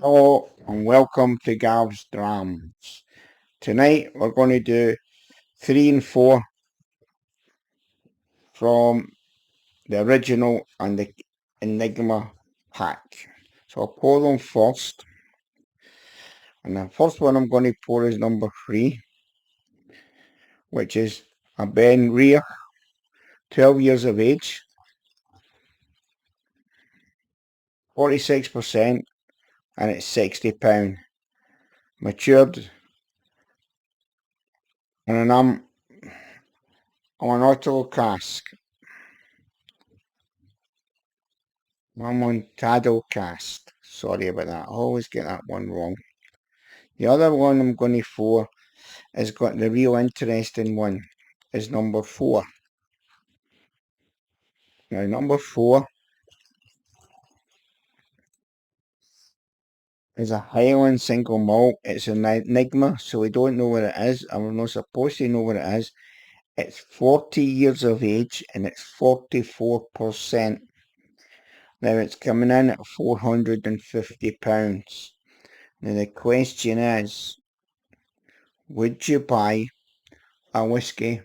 Hello and welcome to Gav's Drams. Tonight we're going to do 3 and 4 from the original and the Enigma pack. So I'll pour them first. And the first one I'm going to pour is number 3, which is a Ben Rear, 12 years of age, 46%, and it's £60. Matured on on an auto cask. I'm on Tado cast. Sorry about that. I always get that one wrong. The other one I'm going for has got the real interesting one. Is number 4. Now number 4 is a Highland single malt. It's an enigma, so we don't know what it is, and we're not supposed to know what it is. It's 40 years of age and it's 44%. Now it's coming in at £450. Now the question is, would you buy a whiskey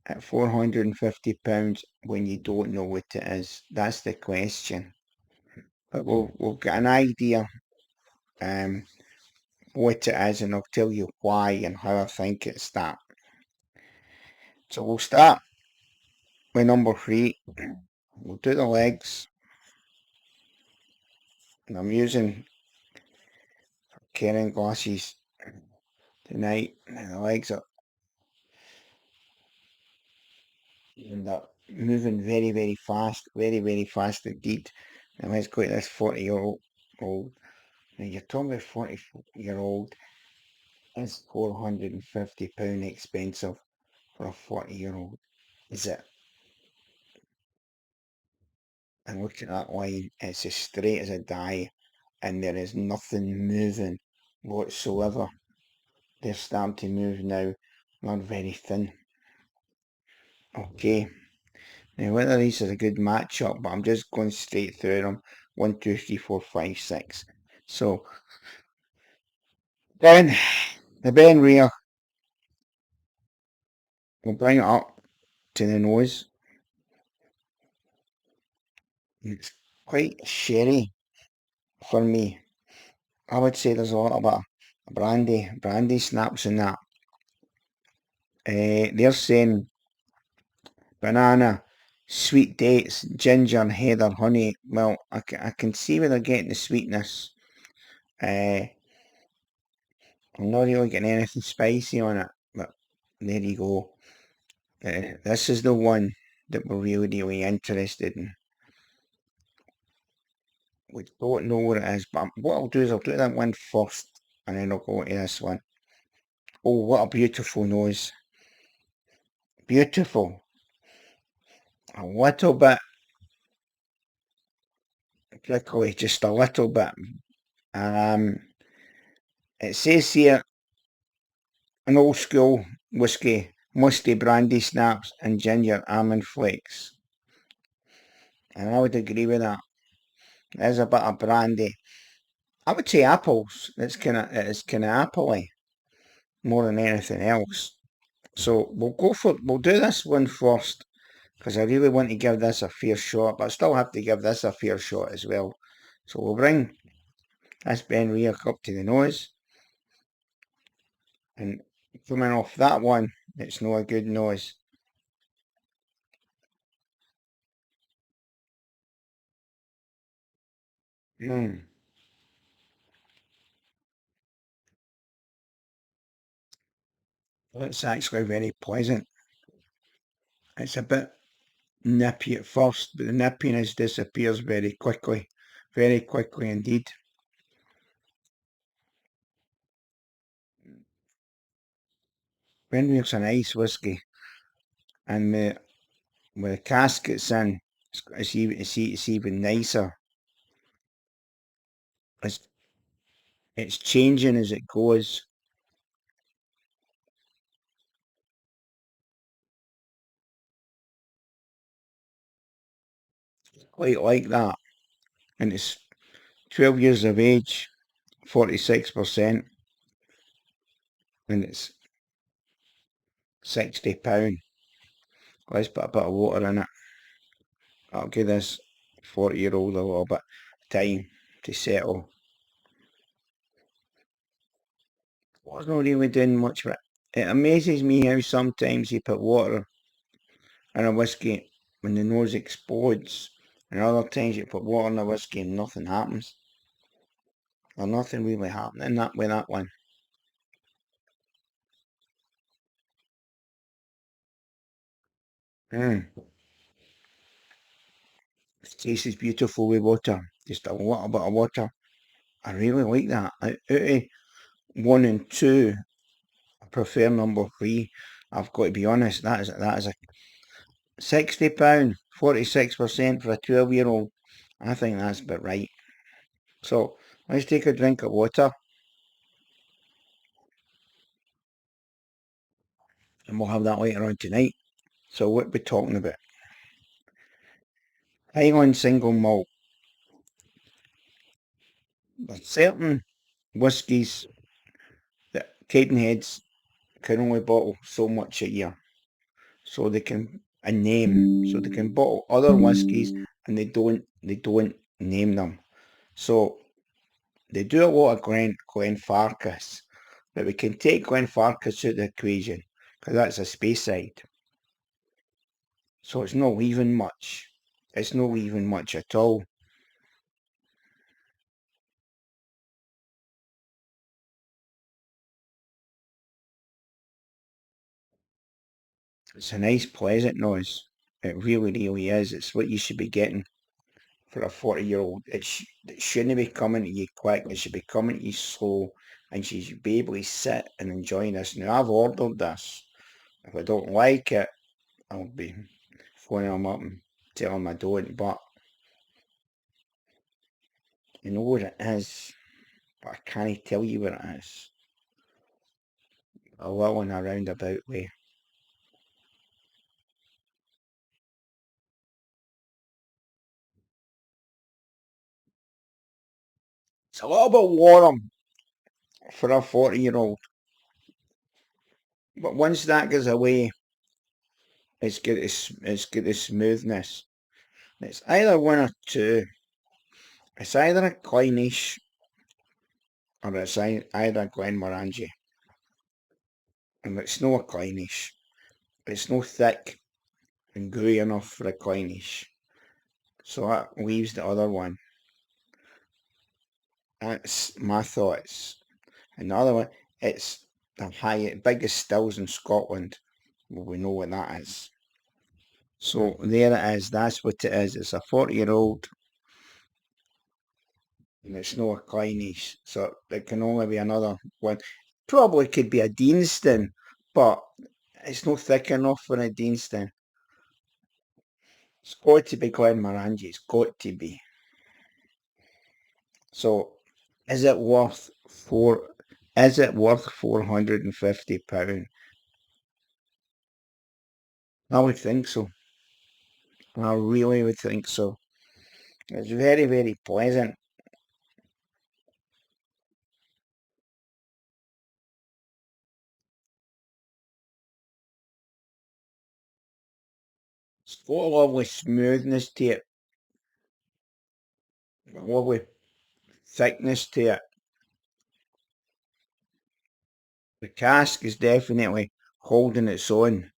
at £450 when you don't know what it is? That's the question. But we'll get an idea um, what it is, and I'll tell you why and how I think it's that. So we'll start with number 3. We'll do the legs. And I'm using Canon glasses tonight. And the legs are moving very, very fast. Very, very fast indeed. Now let's go to this 40-year-old. Now you're talking about 40-year-old. Is £450 expensive for a 40-year-old? Is it? And look at that line, it's as straight as a die, and there is nothing moving whatsoever. They're starting to move now, not very thin. Okay, now whether these is a good match-up, but I'm just going straight through them. 1, 2, 3, 4, 5, 6. So, then, the Ben Rear, we'll bring it up to the nose. It's quite sherry for me. I would say there's a lot of brandy snaps in that. They're saying banana, sweet dates, ginger, heather, honey. Well, I can see where they're getting the sweetness. I'm not really getting anything spicy on it, but there you go. This is the one that we're really interested in. We don't know what it is, but what I'll do is I'll do that one first, and then I'll go to this one. Oh, what a beautiful nose. Beautiful. A little bit prickly, just a little bit. Um, it says here, an old school whiskey, musty brandy snaps and ginger almond flakes. And I would agree with that. There's a bit of brandy. I would say apples. It's kinda appley more than anything else. So we'll do this one first, because I really want to give this a fair shot, but I still have to give this a fair shot as well. So we'll bring this Ben Rear up to the nose, and coming off that one, it's not a good nose. Mm. It's actually very pleasant. It's a bit nippy at first, but the nippiness disappears very quickly indeed. Benrick's a nice whiskey, and with the caskets in, it's even nicer. It's, it's changing as it goes. Quite like that, and it's 12 years of age. 46%, and it's £60. Let's put a bit of water in it. I'll give this 40-year-old a little bit of time to settle. Well, not really doing much for it. It amazes me how sometimes you put water in a whiskey when the nose explodes, and other times you put water in a whiskey and nothing happens. Or nothing really happening that with that one. Mm. It tastes beautiful with water. Just a little bit of water. I really like that. Out of 1 and 2, I prefer number 3. I've got to be honest, that is a £60, 46% for a 12-year-old. I think that's about right. So let's take a drink of water and we'll have that later on tonight. So what we're talking about. Highland single malt. There's certain whiskies that Cadenheads can only bottle so much a year. So they can a name. So they can bottle other whiskies and they don't name them. So they do a lot of Glenfarclas, but we can take Glenfarclas out of the equation because that's a Speyside. So it's not leaving much. It's not leaving much at all. It's a nice, pleasant noise. It really, really is. It's what you should be getting for a 40-year-old. It shouldn't be coming to you quick. It should be coming to you slow, and she should be able to sit and enjoy this. Now, I've ordered this. If I don't like it, I'll be phoning them up and telling them I don't. But you know what it is, but I can't tell you what it is. A little in a roundabout way. It's a little bit warm for a 40-year-old. But once that goes away, it's got a smoothness. It's either one or two. It's either a Clyneish or it's either a Glenmorangie. And it's no a Clyneish. It's no thick and gooey enough for a Clyneish. So that leaves the other one. That's my thoughts. And the other one, it's the biggest stills in Scotland. Well, we know what that is. So there it is. That's what it is. It's a 40-year-old and it's no a Clyneish. So it can only be another one. Probably could be a Deanston, but it's not thick enough for a Deanston. It's got to be Glenmorangie. It's got to be. So is it worth four? Is it worth £450? I would think so. I really would think so. It's very, very pleasant. It's got a lovely smoothness to it, a lovely thickness to it. The cask is definitely holding its own.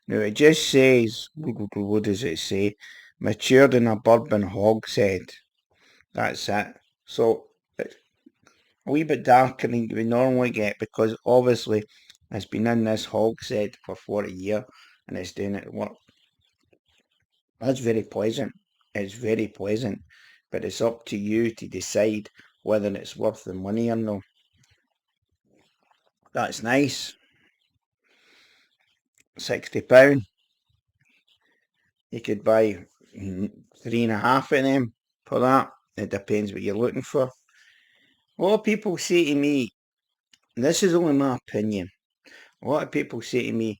Now it just says, what does it say? Matured in a bourbon hogshead. That's it. So it's a wee bit darker than we normally get because obviously it's been in this hogshead for 40 years and it's doing it work. That's very pleasant. It's very pleasant. But it's up to you to decide whether it's worth the money or not. That's nice. £60. You could buy three and a half of them for that. It depends what you're looking for. A lot of people say to me, this is only my opinion. A lot of people say to me,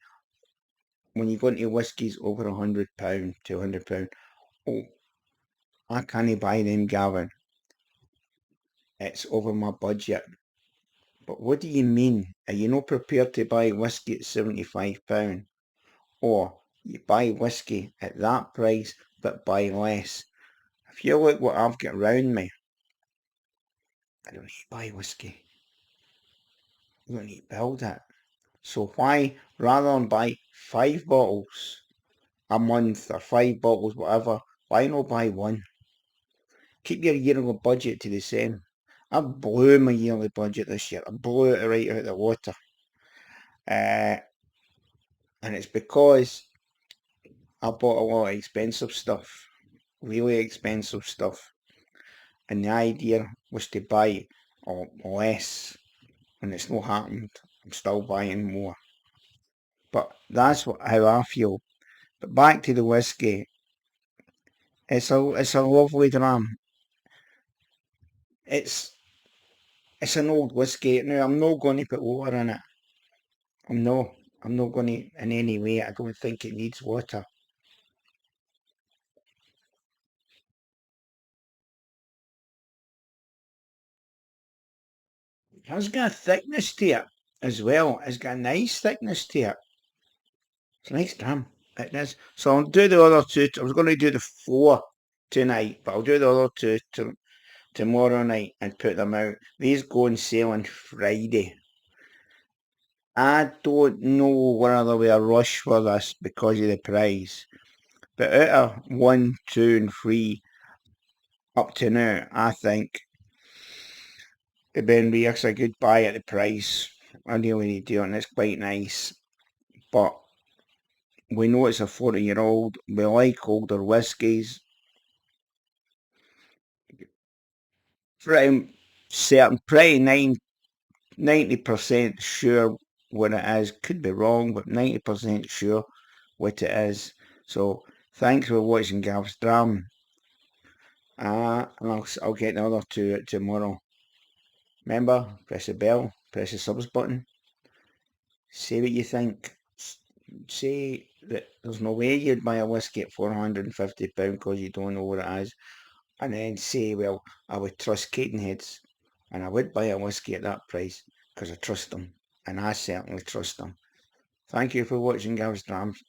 when you go into whiskies over £100, £200, oh, I can't buy them, Gavin. it's over my budget. But what do you mean? Are you not prepared to buy whiskey at £75? Or you buy whiskey at that price but buy less? If you look what I've got around me, I don't need to buy whiskey. I don't need to build it. So why, rather than buy 5 bottles a month or 5 bottles, whatever, why not buy one? Keep your yearly budget to the same. I blew my yearly budget this year. I blew it right out of the water. And it's because I bought a lot of expensive stuff, really expensive stuff. And the idea was to buy less, and it's not happened. I'm still buying more. But that's how I feel. But back to the whiskey. It's a lovely dram. It's it's an old whiskey. Now I'm not going to put water in it. I'm not. I'm not going to in any way. I don't think it needs water. It has got a thickness to it as well. It's got a nice thickness to it. It's a nice dram. It is. So I'll do the other two. I was going to do the four tonight, but I'll do the other two tomorrow night and put them out. These go on sale on Friday. I don't know whether there'll be a rush for this because of the price. But out of 1, 2 and 3 up to now, I think the Ben Beer's a good buy at the price. I really do, and it's quite nice. But we know it's a 40-year-old. We like older whiskies. Pretty certain, pretty 90% sure what it is. Could be wrong, but 90% sure what it is. So thanks for watching Gav's Dram. And I'll get the other two tomorrow. Remember, press the bell, press the subs button. Say what you think. Say that there's no way you'd buy a whiskey at £450 because you don't know what it is. And then say, well, I would trust Cadenheads. And I would buy a whiskey at that price because I trust them. And I certainly trust them. Thank you for watching Gav's Drams.